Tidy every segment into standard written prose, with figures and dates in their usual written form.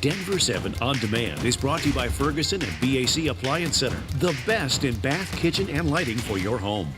Denver 7 On Demand is brought to you by Ferguson and BAC Appliance Center, the best in bath, kitchen, and lighting for your home.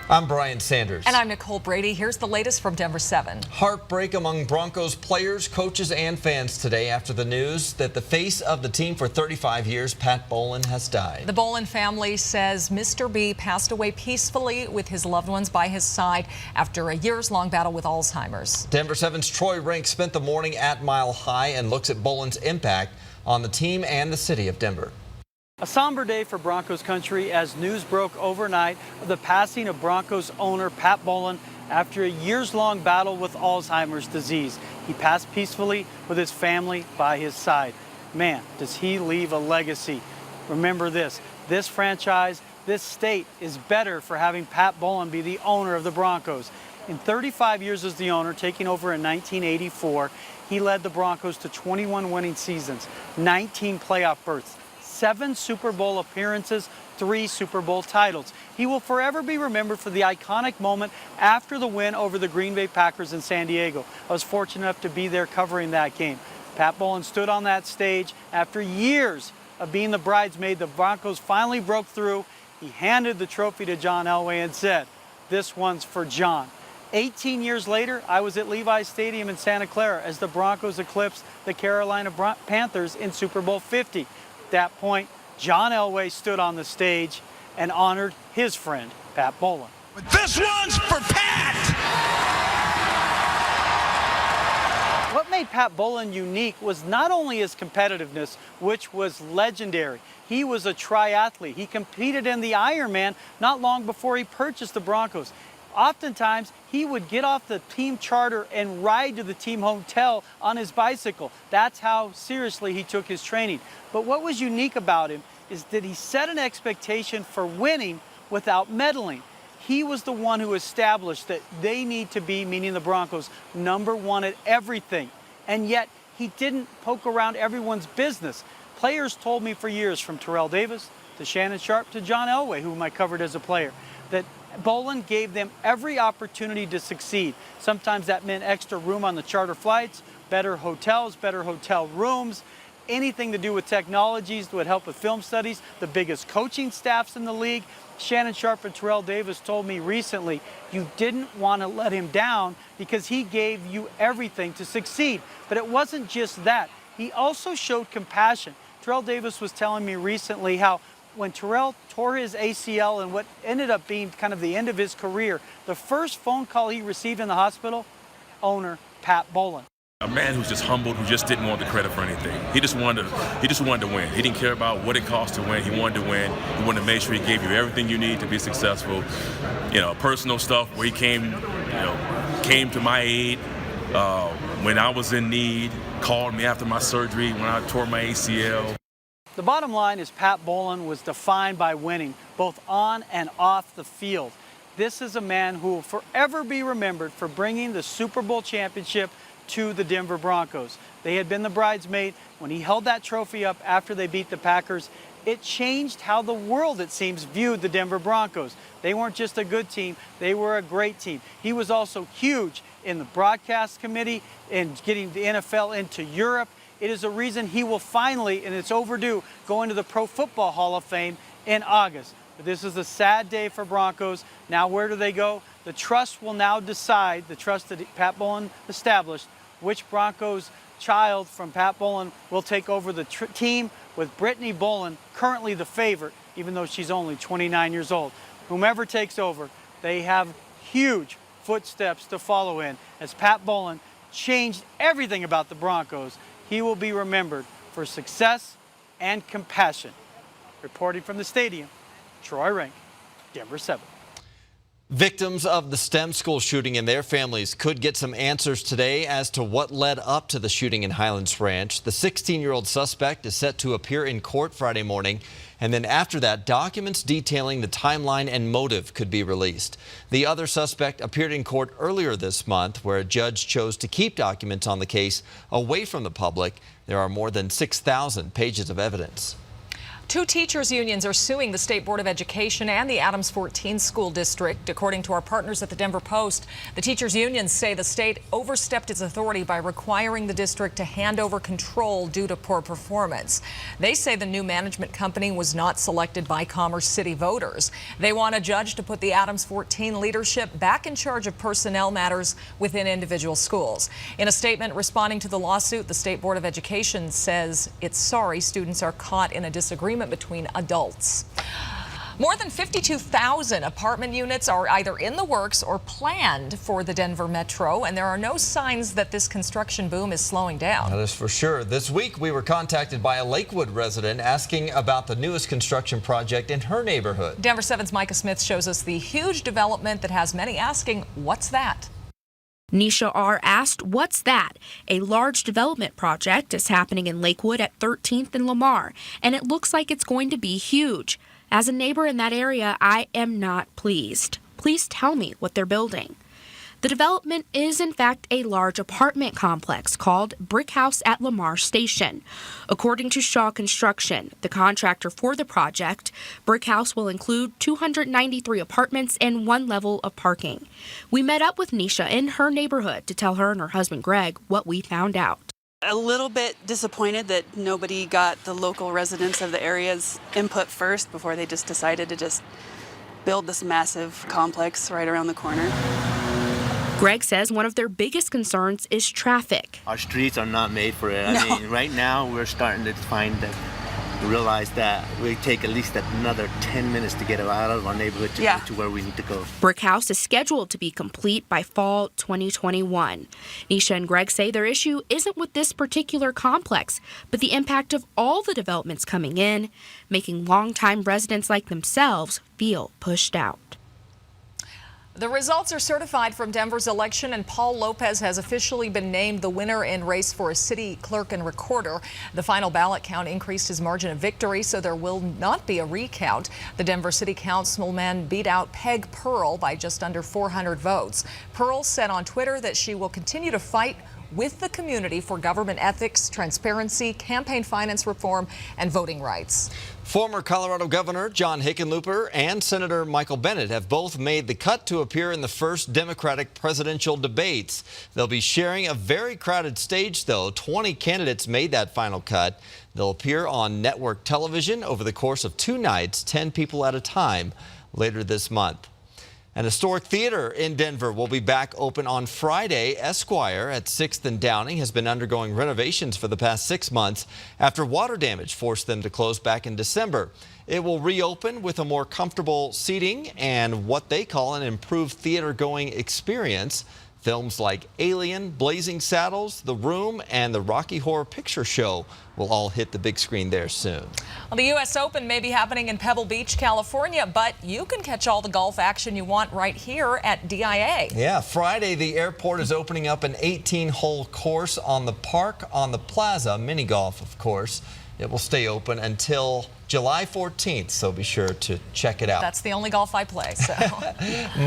I'm Brian Sanders. And I'm Nicole Brady. Here's the latest from Denver 7. Heartbreak among Broncos players, coaches, and fans today after the news that the face of the team for 35 years, Pat Bowlen, has died. The Bowlen family says Mr. B passed away peacefully with his loved ones by his side after a years-long battle with Alzheimer's. Denver 7's Troy Rink spent the morning at Mile High and looks at Bowlen's impact on the team and the city of Denver. A somber day for Broncos country as news broke overnight of the passing of Broncos owner Pat Bowlen after a years-long battle with Alzheimer's disease. He passed peacefully with his family by his side. Man, does he leave a legacy. Remember this franchise, this state is better for having Pat Bowlen be the owner of the Broncos. In 35 years as the owner, taking over in 1984, he led the Broncos to 21 winning seasons, 19 playoff berths, 7 Super Bowl appearances, 3 Super Bowl titles. He will forever be remembered for the iconic moment after the win over the Green Bay Packers in San Diego. I was fortunate enough to be there covering that game. Pat Bowlen stood on that stage after years of being the bridesmaid. The Broncos finally broke through. He handed the trophy to John Elway and said, "This one's for John." 18 years later, I was at Levi's Stadium in Santa Clara as the Broncos eclipsed the Carolina Panthers in Super Bowl 50. At that point, John Elway stood on the stage and honored his friend, Pat Bowlen. But this one's for Pat! What made Pat Bowlen unique was not only his competitiveness, which was legendary. He was a triathlete. He competed in the Ironman not long before he purchased the Broncos. Oftentimes, he would get off the team charter and ride to the team hotel on his bicycle. That's how seriously he took his training. But what was unique about him is that he set an expectation for winning without meddling. He was the one who established that they need to be, meaning the Broncos, #1 at everything. And yet, he didn't poke around everyone's business. Players told me for years, from Terrell Davis to Shannon Sharp to John Elway, whom I covered as a player, that Bowlen gave them every opportunity to succeed. Sometimes that meant extra room on the charter flights, better hotels, better hotel rooms, anything to do with technologies that would help with film studies, the biggest coaching staffs in the league. Shannon Sharp and Terrell Davis told me recently, you didn't want to let him down because he gave you everything to succeed. But it wasn't just that. He also showed compassion. Terrell Davis was telling me recently how when Terrell tore his ACL and what ended up being kind of the end of his career, the first phone call he received in the hospital, owner Pat Bowlen. A man who's just humbled, who just didn't want the credit for anything. He just wanted to win. He didn't care about what it cost to win. He wanted to win. He wanted to make sure he gave you everything you need to be successful. You know, personal stuff where he came to my aid when I was in need, called me after my surgery when I tore my ACL. The bottom line is Pat Bowlen was defined by winning, both on and off the field. This is a man who will forever be remembered for bringing the Super Bowl championship to the Denver Broncos. They had been the bridesmaid. When he held that trophy up after they beat the Packers, it changed how the world, it seems, viewed the Denver Broncos. They weren't just a good team, they were a great team. He was also huge in the broadcast committee and getting the NFL into Europe. It is a reason he will finally, and it's overdue, go into the Pro Football Hall of Fame in August. But this is a sad day for Broncos. Now where do they go? The trust will now decide, the trust that Pat Bowlen established, which Broncos child from Pat Bowlen will take over the team, with Brittany Bowlen currently the favorite, even though she's only 29 years old. Whomever takes over, they have huge footsteps to follow in, as Pat Bowlen changed everything about the Broncos. He will be remembered for success and compassion. Reporting from the stadium, Troy Rink, Denver 7. Victims of the STEM school shooting and their families could get some answers today as to what led up to the shooting in Highlands Ranch. The 16-year-old suspect is set to appear in court Friday morning, and then after that, documents detailing the timeline and motive could be released. The other suspect appeared in court earlier this month, where a judge chose to keep documents on the case away from the public. There are more than 6,000 pages of evidence. Two teachers' unions are suing the State Board of Education and the Adams 14 School District. According to our partners at the Denver Post, the teachers' unions say the state overstepped its authority by requiring the district to hand over control due to poor performance. They say the new management company was not selected by Commerce City voters. They want a judge to put the Adams 14 leadership back in charge of personnel matters within individual schools. In a statement responding to the lawsuit, the State Board of Education says it's sorry students are caught in a disagreement between adults. More than 52,000 apartment units are either in the works or planned for the Denver Metro, and there are no signs that this construction boom is slowing down. That is for sure. This week, we were contacted by a Lakewood resident asking about the newest construction project in her neighborhood. Denver 7's Micah Smith shows us the huge development that has many asking, what's that? Nisha R. asked, what's that? A large development project is happening in Lakewood at 13th and Lamar, and it looks like it's going to be huge. As a neighbor in that area, I am not pleased. Please tell me what they're building. The development is, in fact, a large apartment complex called Brick House at Lamar Station. According to Shaw Construction, the contractor for the project, Brick House will include 293 apartments and one level of parking. We met up with Nisha in her neighborhood to tell her and her husband Greg what we found out. A little bit disappointed that nobody got the local residents of the area's input first before they just decided to just build this massive complex right around the corner. Greg says one of their biggest concerns is traffic. Our streets are not made for it. No. I mean, right now we're starting to realize that we take at least another 10 minutes to get out of our neighborhood to get to where we need to go. Brick House is scheduled to be complete by fall 2021. Nisha and Greg say their issue isn't with this particular complex, but the impact of all the developments coming in, making longtime residents like themselves feel pushed out. The results are certified from Denver's election, and Paul Lopez has officially been named the winner in race for a city clerk and recorder. The final ballot count increased his margin of victory, so there will not be a recount. The Denver City Councilman beat out Peg Pearl by just under 400 votes. Pearl said on Twitter that she will continue to fight with the community for government ethics, transparency, campaign finance reform, and voting rights. Former Colorado Governor John Hickenlooper and Senator Michael Bennet have both made the cut to appear in the first Democratic presidential debates. They'll be sharing a very crowded stage, though. 20 candidates made that final cut. They'll appear on network television over the course of 2 nights, 10 people at a time, later this month. An historic theater in Denver will be back open on Friday. Esquire at 6th and Downing has been undergoing renovations for the past 6 months after water damage forced them to close back in December. It will reopen with a more comfortable seating and what they call an improved theater-going experience. Films like Alien, Blazing Saddles, The Room, and the Rocky Horror Picture Show will all hit the big screen there soon. Well, the U.S. Open may be happening in Pebble Beach, California, but you can catch all the golf action you want right here at DIA. Yeah, Friday the airport is opening up an 18-hole course on the park on the plaza, mini golf, of course. It will stay open until July 14th, so be sure to check it out. That's the only golf I play, so.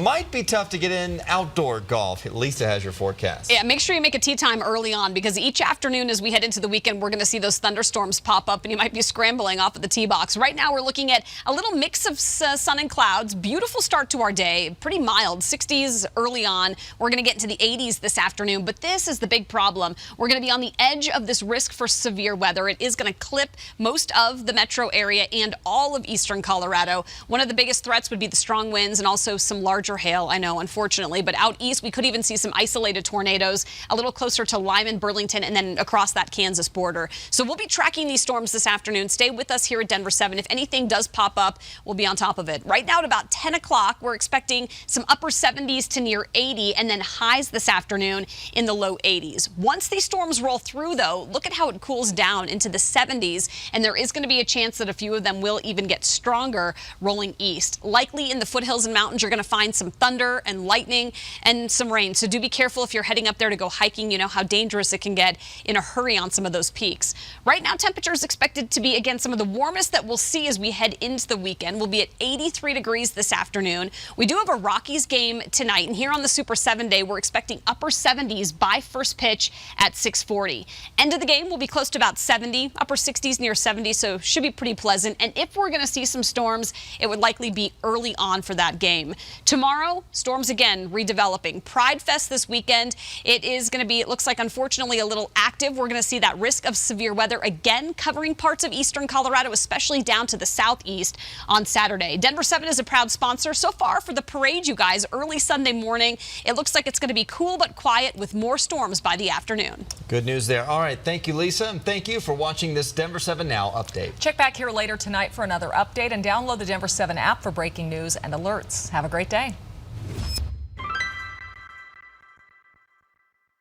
Might be tough to get in outdoor golf. Lisa has your forecast. Yeah, make sure you make a tee time early on, because each afternoon as we head into the weekend, we're going to see those thunderstorms pop up and you might be scrambling off of the tee box. Right now, we're looking at a little mix of sun and clouds. Beautiful start to our day. Pretty mild, 60s early on. We're going to get into the 80s this afternoon, but this is the big problem. We're going to be on the edge of this risk for severe weather. It is going to clip most of the metro area and all of eastern Colorado. One of the biggest threats would be the strong winds and also some larger hail, I know, unfortunately. But out east, we could even see some isolated tornadoes a little closer to Lyman, Burlington, and then across that Kansas border. So we'll be tracking these storms this afternoon. Stay with us here at Denver 7. If anything does pop up, we'll be on top of it. Right now at about 10 o'clock, we're expecting some upper 70s to near 80 and then highs this afternoon in the low 80s. Once these storms roll through, though, look at how it cools down into the 70s, and there is going to be a chance that a few of them will even get stronger rolling east. Likely in the foothills and mountains, you're going to find some thunder and lightning and some rain. So do be careful if you're heading up there to go hiking. You know how dangerous it can get in a hurry on some of those peaks. Right now, temperatures expected to be, again, some of the warmest that we'll see as we head into the weekend. We'll be at 83 degrees this afternoon. We do have a Rockies game tonight, and here on the Super 7 day, we're expecting upper 70s by first pitch at 6:40. End of the game will be close to about 70, upper 60s near 70, so should be pretty Pleasant. And if we're going to see some storms, it would likely be early on for that game. Tomorrow, storms again redeveloping. Pride Fest this weekend. It is going to be, it looks like, unfortunately, a little active. We're going to see that risk of severe weather again covering parts of eastern Colorado, especially down to the southeast on Saturday. Denver 7 is a proud sponsor so far for the parade, you guys. Early Sunday morning, it looks like it's going to be cool but quiet with more storms by the afternoon. Good news there. All right, thank you, Lisa, and thank you for watching this Denver 7 Now update. Check back here later tonight for another update and download the Denver 7 app for breaking news and alerts. Have a great day.